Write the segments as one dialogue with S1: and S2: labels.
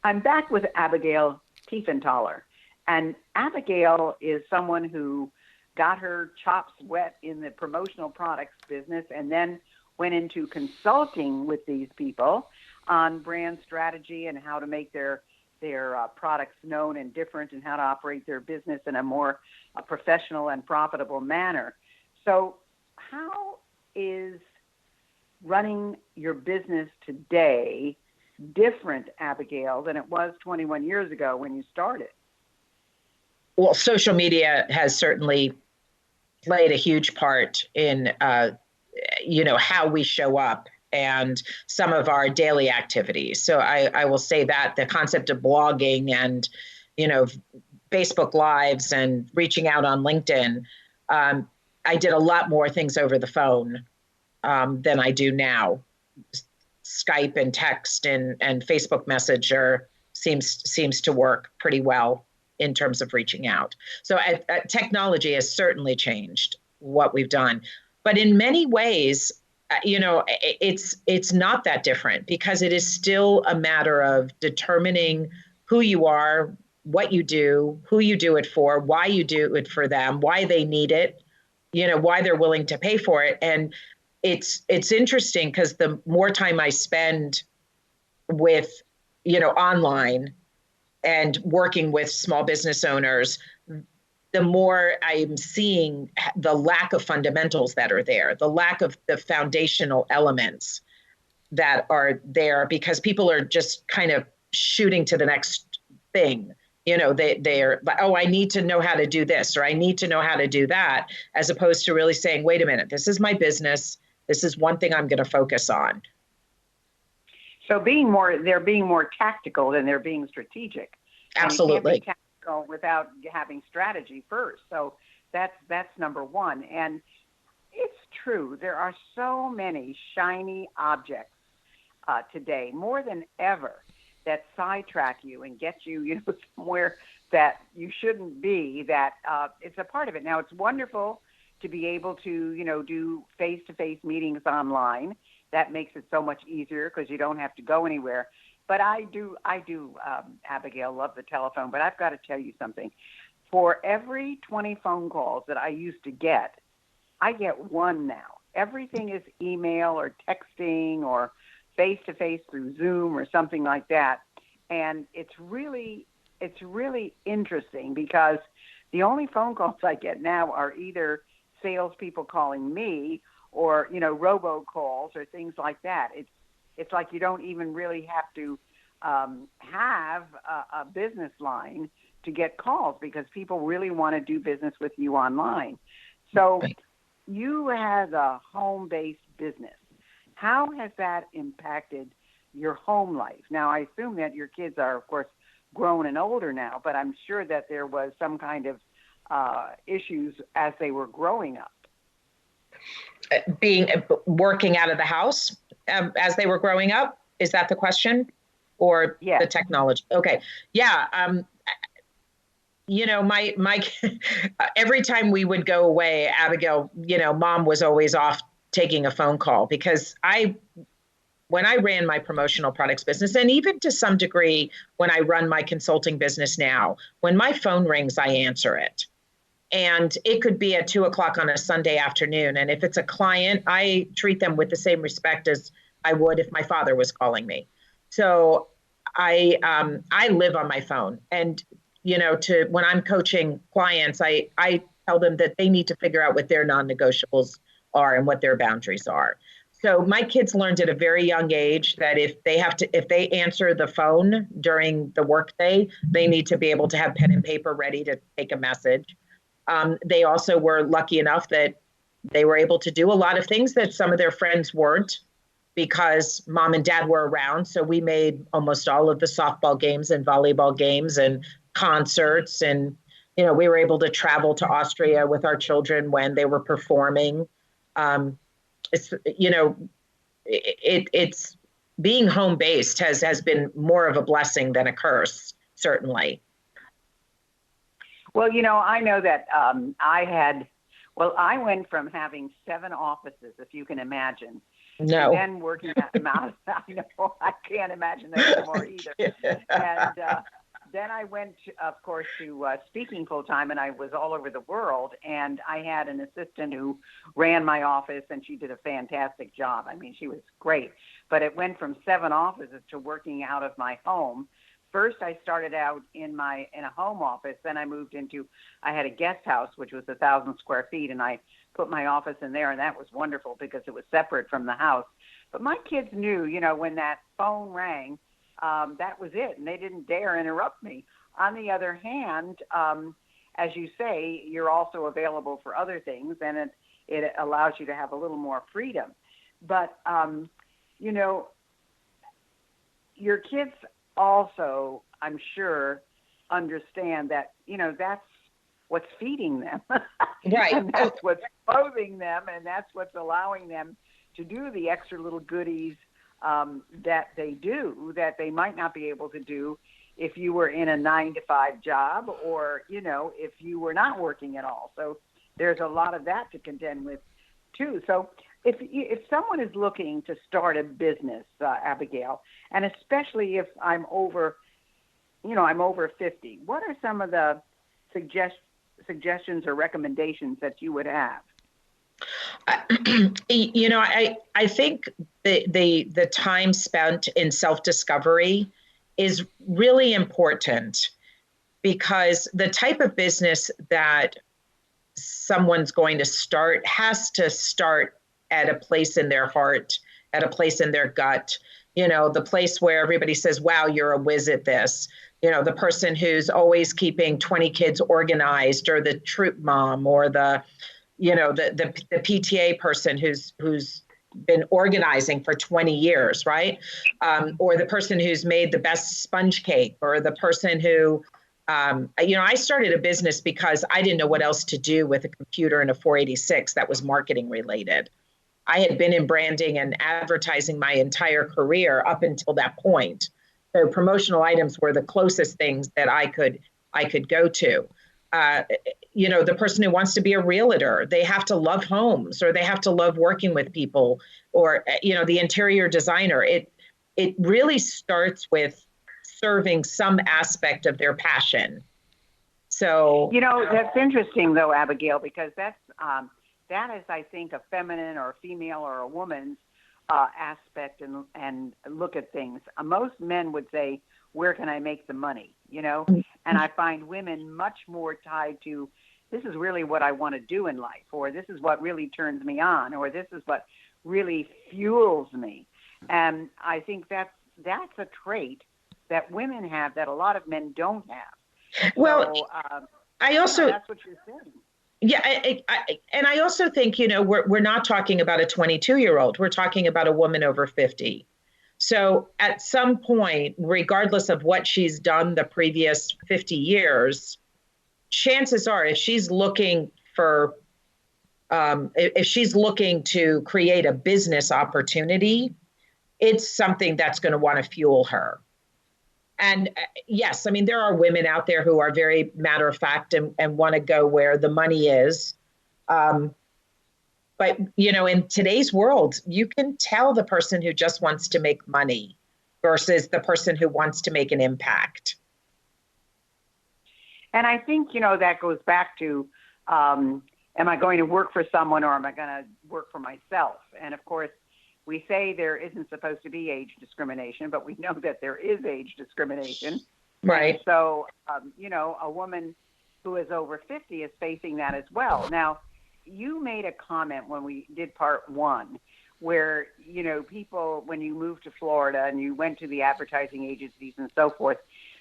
S1: I'm back with Abigail Teifenthaler. And Abigail is someone who got her chops wet in the promotional products business and then went into consulting with these people on brand strategy and how to make their products known and different and how to operate their business in a more professional and profitable manner. So how is running your business today different, Abigail, than it was 21 years ago when you started?
S2: Well, social media has certainly played a huge part in, how we show up and some of our daily activities. So I will say that the concept of blogging and, Facebook Lives and reaching out on LinkedIn, I did a lot more things over the phone than I do now. Skype and text and Facebook Messenger seems to work pretty well in terms of reaching out. So technology has certainly changed what we've done. But in many ways, it's not that different because it is still a matter of determining who you are, what you do, who you do it for, why you do it for them, why they need it, why they're willing to pay for it. And it's interesting because the more time I spend with, online and working with small business owners, the more I'm seeing the lack of fundamentals that are there, the lack of the foundational elements that are there because people are just kind of shooting to the next thing. They're like, oh, I need to know how to do this, or I need to know how to do that, as opposed to really saying, wait a minute, this is my business. This is one thing I'm going to focus on.
S1: So they're being more tactical than they're being strategic.
S2: Absolutely.
S1: And you can't be tactical without having strategy first. So that's number one. And it's true. There are so many shiny objects today, more than ever, that sidetrack you and get you, somewhere that you shouldn't be. That it's a part of it. Now, it's wonderful to be able to, do face-to-face meetings online. That makes it so much easier because you don't have to go anywhere. But I do, Abigail, love the telephone. But I've got to tell you something. For every 20 phone calls that I used to get, I get one now. Everything is email or texting or face-to-face through Zoom or something like that. And it's really interesting because the only phone calls I get now are either salespeople calling me or, robocalls or things like that. It's like you don't even really have to have a business line to get calls because people really want to do business with you online. So you have a home-based business. How has that impacted your home life? Now, I assume that your kids are, of course, grown and older now, but I'm sure that there was some kind of issues as they were growing up.
S2: Working out of the house as they were growing up? Is that the question? Or
S1: yes.
S2: The technology? Okay. Yeah. My every time we would go away, Abigail, mom was always off taking a phone call because when I ran my promotional products business, and even to some degree, when I run my consulting business now, when my phone rings, I answer it. And it could be at 2:00 on a Sunday afternoon. And if it's a client, I treat them with the same respect as I would if my father was calling me. So I live on my phone. And, when I'm coaching clients, I tell them that they need to figure out what their non-negotiables are and what their boundaries are. So my kids learned at a very young age that if they answer the phone during the workday, they need to be able to have pen and paper ready to take a message. They also were lucky enough that they were able to do a lot of things that some of their friends weren't because mom and dad were around. So we made almost all of the softball games and volleyball games and concerts. And, we were able to travel to Austria with our children when they were performing. It's being home-based has been more of a blessing than a curse, certainly.
S1: Well, I know that I went from having 7 offices, if you can imagine, And
S2: No.
S1: then working that amount, I know I can't imagine that anymore either. And then I went, of course, to speaking full time, and I was all over the world. And I had an assistant who ran my office, and she did a fantastic job. I mean, she was great. But it went from 7 offices to working out of my home. First, I started out in a home office. Then I moved into, I had a guest house, which was 1,000 square feet, and I put my office in there, and that was wonderful because it was separate from the house. But my kids knew, when that phone rang, that was it, and they didn't dare interrupt me. On the other hand, as you say, you're also available for other things, and it allows you to have a little more freedom. But, your kids also, I'm sure, understand that, that's what's feeding them.
S2: Right.
S1: And that's what's clothing them, and that's what's allowing them to do the extra little goodies that they do that they might not be able to do if you were in a 9-to-5 job, or, if you were not working at all. So there's a lot of that to contend with too. So if someone is looking to start a business, Abigail, and especially if I'm over 50, what are some of the suggestions or recommendations that you would have?
S2: I think the time spent in self-discovery is really important, because the type of business that someone's going to start has to start at a place in their heart, at a place in their gut, the place where everybody says, wow, you're a whiz at this. The person who's always keeping 20 kids organized, or the troop mom, or the PTA person who's been organizing for 20 years, right? Or the person who's made the best sponge cake, or the person who, I started a business because I didn't know what else to do with a computer and a 486 that was marketing related. I had been in branding and advertising my entire career up until that point. So promotional items were the closest things that I could go to. The person who wants to be a realtor, they have to love homes, or they have to love working with people, or, the interior designer. It really starts with serving some aspect of their passion. So,
S1: that's interesting though, Abigail, because that is, I think, a feminine or a female or a woman's aspect and look at things. Most men would say, where can I make the money? And I find women much more tied to, this is really what I want to do in life, or this is what really turns me on, or this is what really fuels me. And I think that's a trait that women have that a lot of men don't have.
S2: Well,
S1: so,
S2: I also,
S1: that's what you're saying.
S2: Yeah, and I also think, we're not talking about a 22-year-old. We're talking about a woman over 50. So at some point, regardless of what she's done the previous 50 years, chances are, if she's looking to create a business opportunity, it's something that's going to want to fuel her. And yes, I mean, there are women out there who are very matter of fact and want to go where the money is. But, in today's world, you can tell the person who just wants to make money versus the person who wants to make an impact.
S1: And I think, that goes back to, am I going to work for someone, or am I going to work for myself? And of course, we say there isn't supposed to be age discrimination, but we know that there is age discrimination.
S2: Right.
S1: And so, a woman who is over 50 is facing that as well. Now, you made a comment when we did part 1 where, people, when you moved to Florida and you went to the advertising agencies and so forth,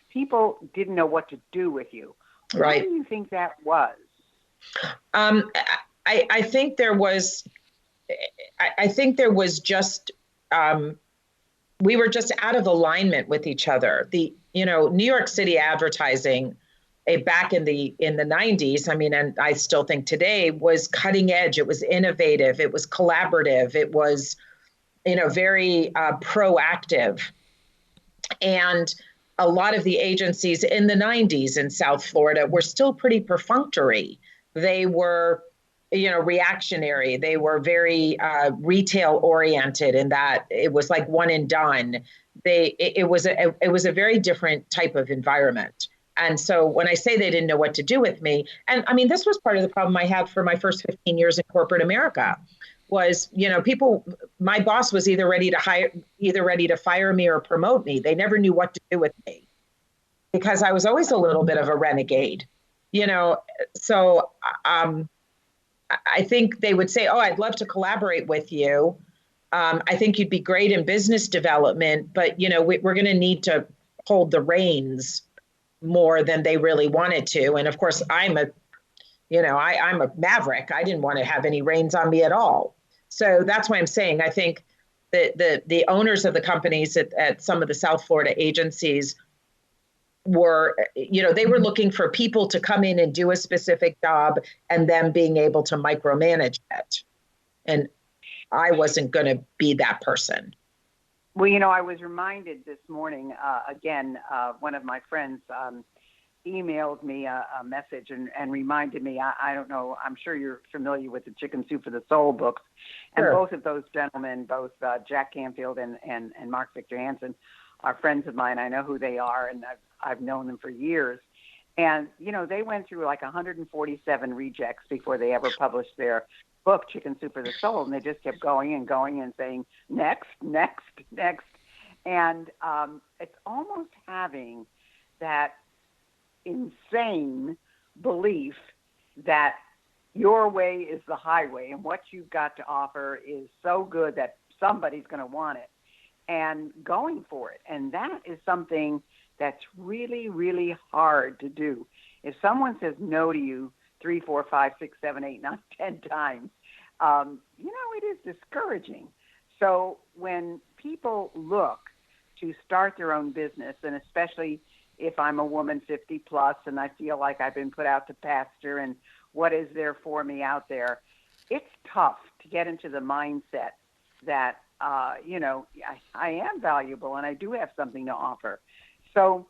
S1: people didn't know what to do with you.
S2: Right.
S1: Why do you think that was?
S2: I think there was just, we were just out of alignment with each other. New York City advertising, back in the 90s, I mean, and I still think today, was cutting edge. It was innovative. It was collaborative. It was, very proactive. And a lot of the agencies in the 90s in South Florida were still pretty perfunctory. They were, reactionary. They were very retail oriented in that it was like one and done. It was a very different type of environment. And so when I say they didn't know what to do with me, and I mean, this was part of the problem I had for my first 15 years in corporate America was, my boss was either ready to fire me or promote me. They never knew what to do with me because I was always a little bit of a renegade, so I think they would say, oh, I'd love to collaborate with you. I think you'd be great in business development, but, we're going to need to hold the reins more than they really wanted to. And of course, I'm a maverick. I didn't want to have any reins on me at all. So that's why I'm saying, I think that the owners of the companies at some of the South Florida agencies were, they were looking for people to come in and do a specific job and them being able to micromanage it. And I wasn't going to be that person.
S1: Well, I was reminded this morning, again, one of my friends emailed me a message and reminded me, I don't know, I'm sure you're familiar with the Chicken Soup for the Soul books. And
S2: Sure.
S1: Both of those gentlemen, both Jack Canfield and Mark Victor Hansen, are friends of mine. I know who they are, and I've known them for years. And, they went through like 147 rejects before they ever published their book, Chicken Soup for the Soul. And they just kept going and going and saying, next, next, next. And it's almost having that insane belief that your way is the highway and what you've got to offer is so good that somebody's going to want it and going for it. And that is something that's really, really hard to do. If someone says no to you 3, 4, 5, 6, 7, 8, 9, 10 times, it is discouraging. So when people look to start their own business, and especially if I'm a woman 50 plus and I feel like I've been put out to pasture and what is there for me out there, it's tough to get into the mindset that, I am valuable and I do have something to offer. So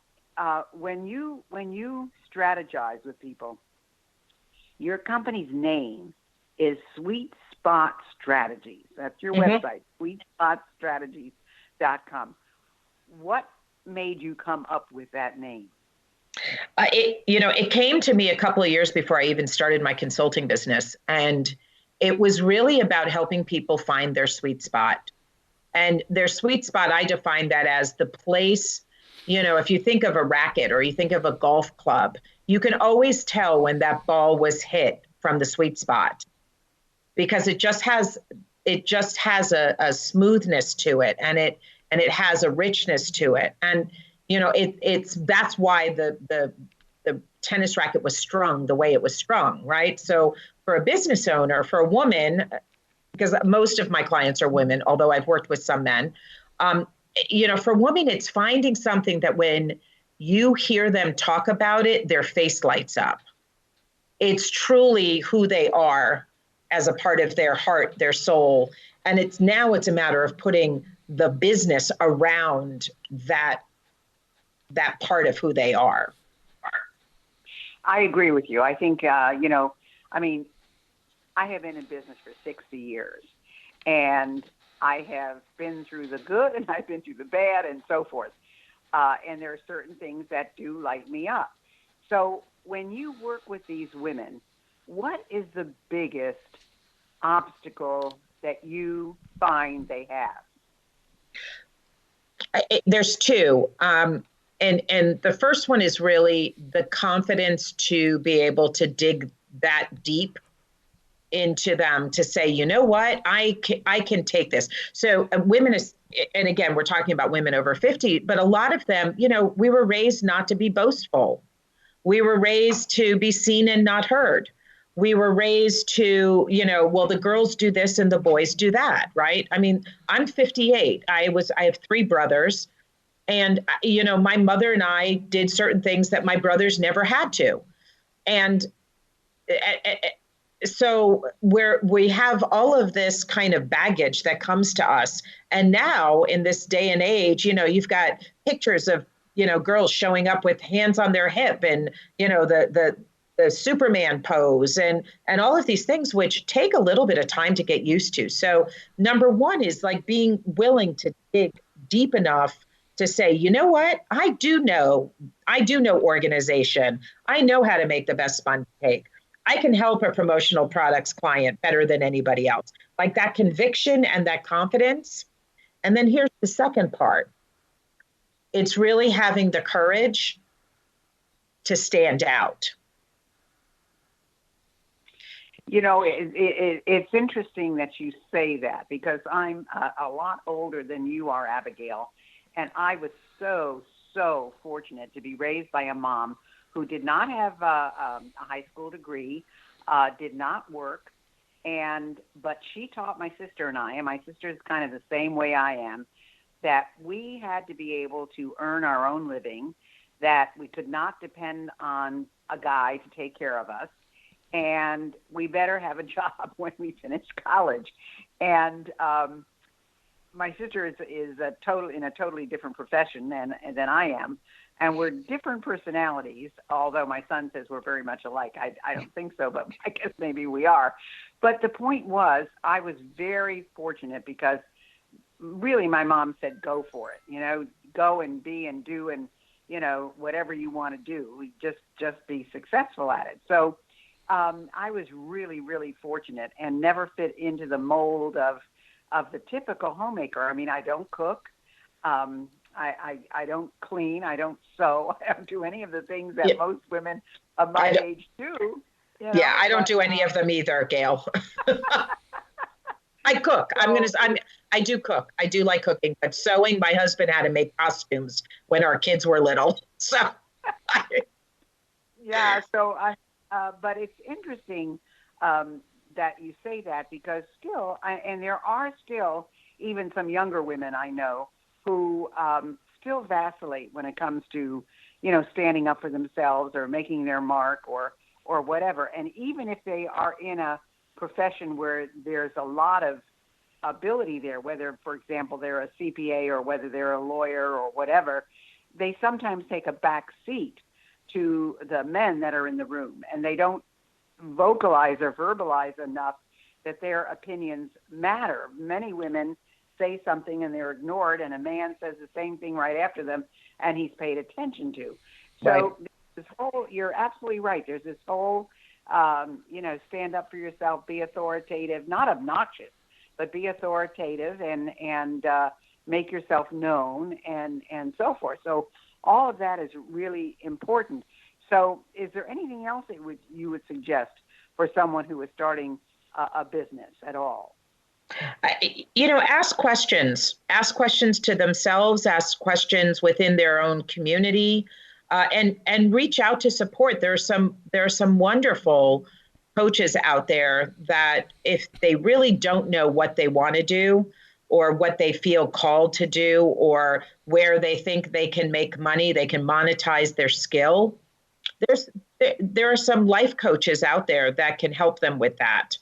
S1: when you strategize with people, your company's name is Sweetspot Strategies. That's your website, sweetspotstrategies.com. What made you come up with that name?
S2: It came to me a couple of years before I even started my consulting business. And it was really about helping people find their sweet spot. And their sweet spot, I define that as the place, if you think of a racket or you think of a golf club, you can always tell when that ball was hit from the sweet spot because it just has a smoothness to it and it has a richness to it. And, that's why the tennis racket was strung the way it was strung, right? So for a business owner, for a woman, because most of my clients are women, although I've worked with some men, for women, it's finding something that when you hear them talk about it, their face lights up. It's truly who they are as a part of their heart, their soul. And it's a matter of putting the business around that part of who they are.
S1: I agree with you. I think, I have been in business for 60 years and I have been through the good and I've been through the bad and so forth. And there are certain things that do light me up. So when you work with these women, what is the biggest obstacle that you find they have?
S2: There's two. And the first one is really the confidence to be able to dig that deep into them to say, you know what, I can take this. So women and again, we're talking about women over 50, but a lot of them, we were raised not to be boastful. We were raised to be seen and not heard. We were raised to, the girls do this and the boys do that, right? I mean, I'm 58. I have 3 brothers. And, my mother and I did certain things that my brothers never had to. And so we have all of this kind of baggage that comes to us. And now in this day and age, you've got pictures of, girls showing up with hands on their hip and, the the Superman pose and all of these things, which take a little bit of time to get used to. So number one is like being willing to dig deep enough to say, you know what, I do know organization. I know how to make the best sponge cake. I can help a promotional products client better than anybody else. Like that conviction and that confidence. And then here's the second part. It's really having the courage to stand out.
S1: You know, it's interesting that you say that, because I'm a lot older than you are, Abigail. And I was so fortunate to be raised by a mom who did not have a high school degree, did not work, but she taught my sister and I, and my sister is kind of the same way I am, that we had to be able to earn our own living, that we could not depend on a guy to take care of us, and we better have a job when we finish college. And my sister is in a totally different profession than I am, and we're different personalities, although my son says we're very much alike. I don't think so, but I guess maybe we are. But the point was, I was very fortunate because really my mom said, go for it, you know, go and be and do and, you know, whatever you want to do, just be successful at it. So I was really, really fortunate and never fit into the mold of the typical homemaker. I mean, I don't cook. I don't clean. I don't sew. I don't do any of the things that most women of my age do. You know?
S2: Yeah, I don't do any of them either, Gail. I cook. I do cook. I do like cooking, but sewing, my husband had to make costumes when our kids were little. So
S1: yeah, so but it's interesting that you say that, because still, and there are still even some younger women I know who still vacillate when it comes to, you know, standing up for themselves or making their mark or whatever. And even if they are in a profession where there's a lot of ability there, whether, for example, they're a CPA or whether they're a lawyer or whatever, they sometimes take a back seat to the men that are in the room, and they don't vocalize or verbalize enough that their opinions matter. Many women say something and they're ignored, and a man says the same thing right after them, and he's paid attention to. So this whole, you're absolutely right. There's this whole, you know, stand up for yourself, be authoritative, not obnoxious, but be authoritative and make yourself known and so forth. So all of that is really important. So is there anything else that you would suggest for someone who is starting a business at all?
S2: You know, ask questions to themselves, ask questions within their own community, and reach out to support. There are some wonderful coaches out there that if they really don't know what they want to do or what they feel called to do or where they think they can make money, they can monetize their skill, there are some life coaches out there that can help them with that.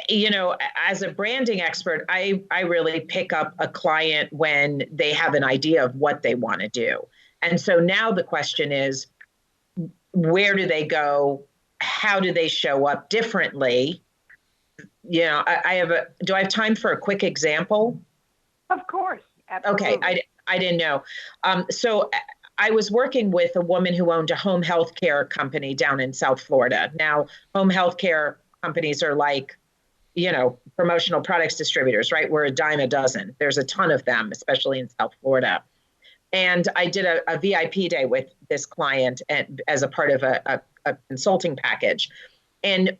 S2: You know, as a branding expert, I really pick up a client when they have an idea of what they want to do. And so now the question is, where do they go? How do they show up differently? You know, do I have time for a quick example?
S1: Of course. Absolutely.
S2: Okay. I didn't know. So I was working with a woman who owned a home health care company down in South Florida. Now, home health care companies are like, you know, promotional products distributors, right? We're a dime a dozen. There's a ton of them, especially in South Florida. And I did a VIP day with this client and as a part of a consulting package. And,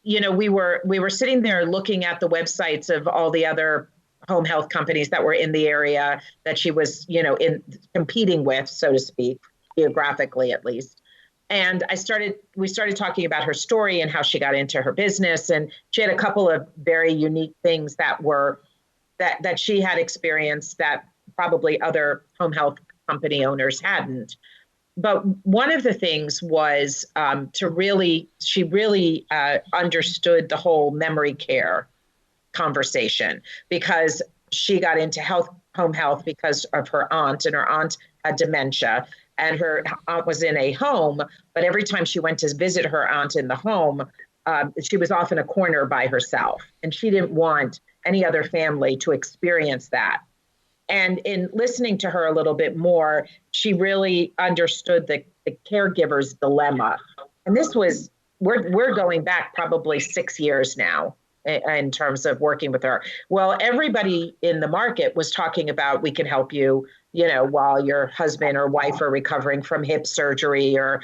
S2: you know, we were sitting there looking at the websites of all the other home health companies that were in the area that she was, you know, competing with, so to speak, geographically at least. And we started talking about her story and how she got into her business. And she had a couple of very unique things that she had experienced that probably other home health company owners hadn't. But one of the things was she really understood the whole memory care conversation, because she got into home health because of her aunt, and her aunt had dementia. and her aunt was in a home, but every time she went to visit her aunt in the home, she was off in a corner by herself, and she didn't want any other family to experience that. And in listening to her a little bit more, she really understood the caregiver's dilemma. And this was, we're going back probably 6 years now in terms of working with her. Well, everybody in the market was talking about, we can help you, while your husband or wife are recovering from hip surgery or,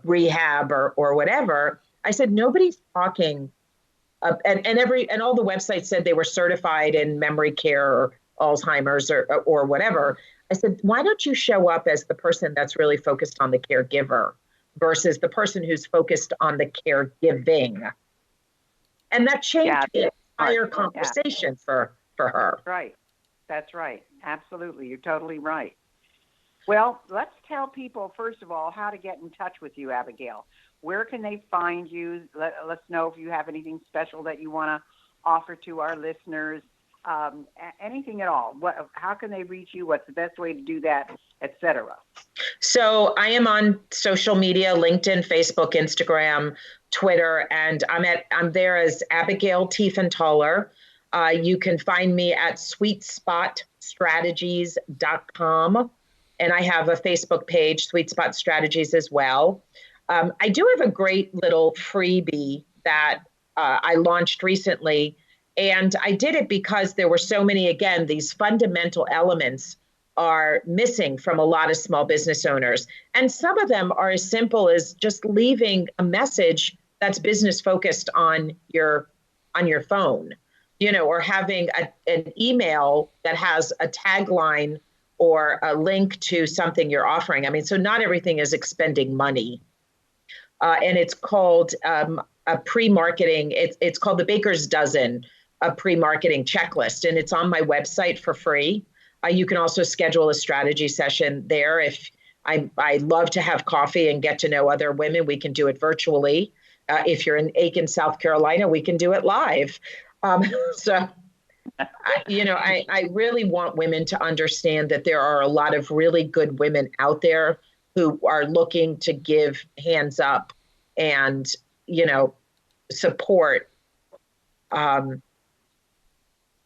S2: rehab or whatever. I said, nobody's talking. And all the websites said they were certified in memory care or Alzheimer's or whatever. I said, why don't you show up as the person that's really focused on the caregiver versus the person who's focused on the caregiving? And that changed the entire conversation for her.
S1: Right. That's right. Absolutely. You're totally right. Well, let's tell people, first of all, how to get in touch with you, Abigail. Where can they find you? Let us know if you have anything special that you want to offer to our listeners. Anything at all. How can they reach you? What's the best way to do that, etc.?
S2: So I am on social media, LinkedIn, Facebook, Instagram, Twitter, and I'm there as Abigial Teifenthaler. You can find me at sweetspotstrategies.com. And I have a Facebook page, Sweetspot Strategies, as well. I do have a great little freebie that I launched recently. And I did it because there were so many, again, these fundamental elements are missing from a lot of small business owners. And some of them are as simple as just leaving a message that's business focused on your phone, or having an email that has a tagline or a link to something you're offering. I mean, so not everything is expending money. And it's called a pre-marketing. It's called the Baker's Dozen, a pre-marketing checklist, and it's on my website for free. You can also schedule a strategy session there. If I love to have coffee and get to know other women, we can do it virtually. If you're in Aiken, South Carolina, we can do it live. So, I really want women to understand that there are a lot of really good women out there who are looking to give hands up and, support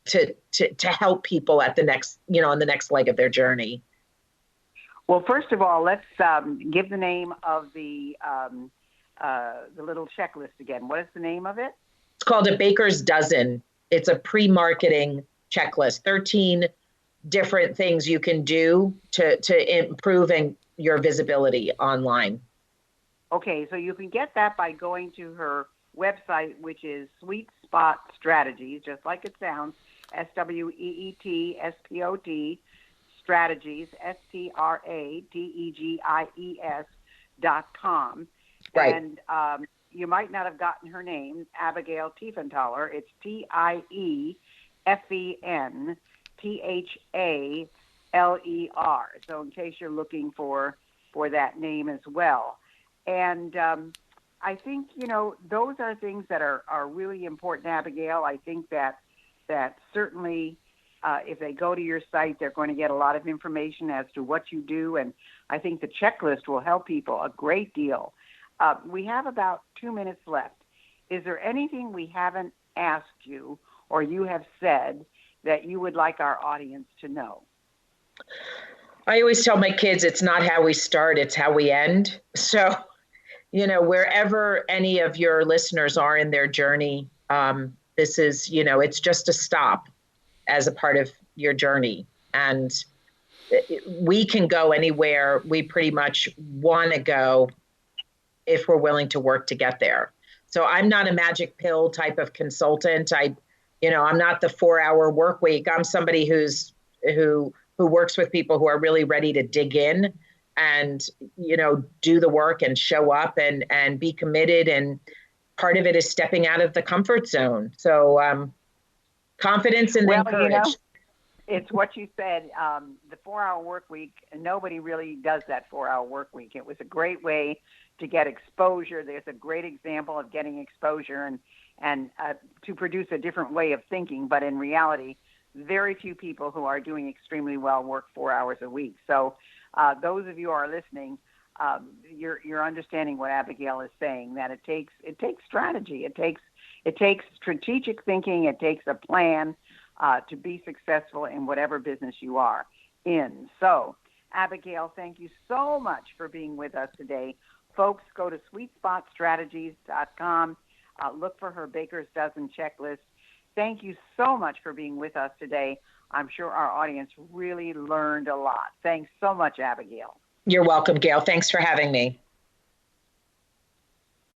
S2: to help people at the next, on the next leg of their journey.
S1: Well, first of all, let's give the name of the little checklist again. What is the name of it?
S2: It's called a Baker's Dozen. It's a pre-marketing checklist, 13 different things you can do to improve your visibility online. Okay,
S1: so you can get that by going to her website, which is Sweetspot Strategies, just like it sounds, SWEETSPOT Strategies, STRADEGIES.com.
S2: Right.
S1: And you might not have gotten her name, Abigail Teifenthaler. It's TIEFENTHALER. So in case you're looking for that name as well. And I think, those are things that are really important, Abigail. I think that certainly if they go to your site, they're going to get a lot of information as to what you do. And I think the checklist will help people a great deal. We have about 2 minutes left. Is there anything we haven't asked you or you have said that you would like our audience to know?
S2: I always tell my kids, it's not how we start, it's how we end. So, wherever any of your listeners are in their journey, this is, it's just a stop as a part of your journey. And we can go anywhere we pretty much want to go if we're willing to work to get there. So I'm not a magic pill type of consultant. I'm not the 4-hour work week. I'm somebody who works with people who are really ready to dig in and, do the work and show up and be committed. And part of it is stepping out of the comfort zone. So confidence and then courage.
S1: It's what you said, the 4-hour work week, nobody really does that 4-hour work week. It was a great way to get exposure. There's a great example of getting exposure and to produce a different way of thinking. But in reality, very few people who are doing extremely well work 4 hours a week. So those of you who are listening, you're understanding what Abigail is saying, that it takes strategy. It takes strategic thinking. It takes a plan to be successful in whatever business you are in. So, Abigail, thank you so much for being with us today. Folks, go to sweetspotstrategies.com. Look for her Baker's Dozen checklist. Thank you so much for being with us today. I'm sure our audience really learned a lot. Thanks so much, Abigail.
S2: You're welcome, Gayle. Thanks for having me.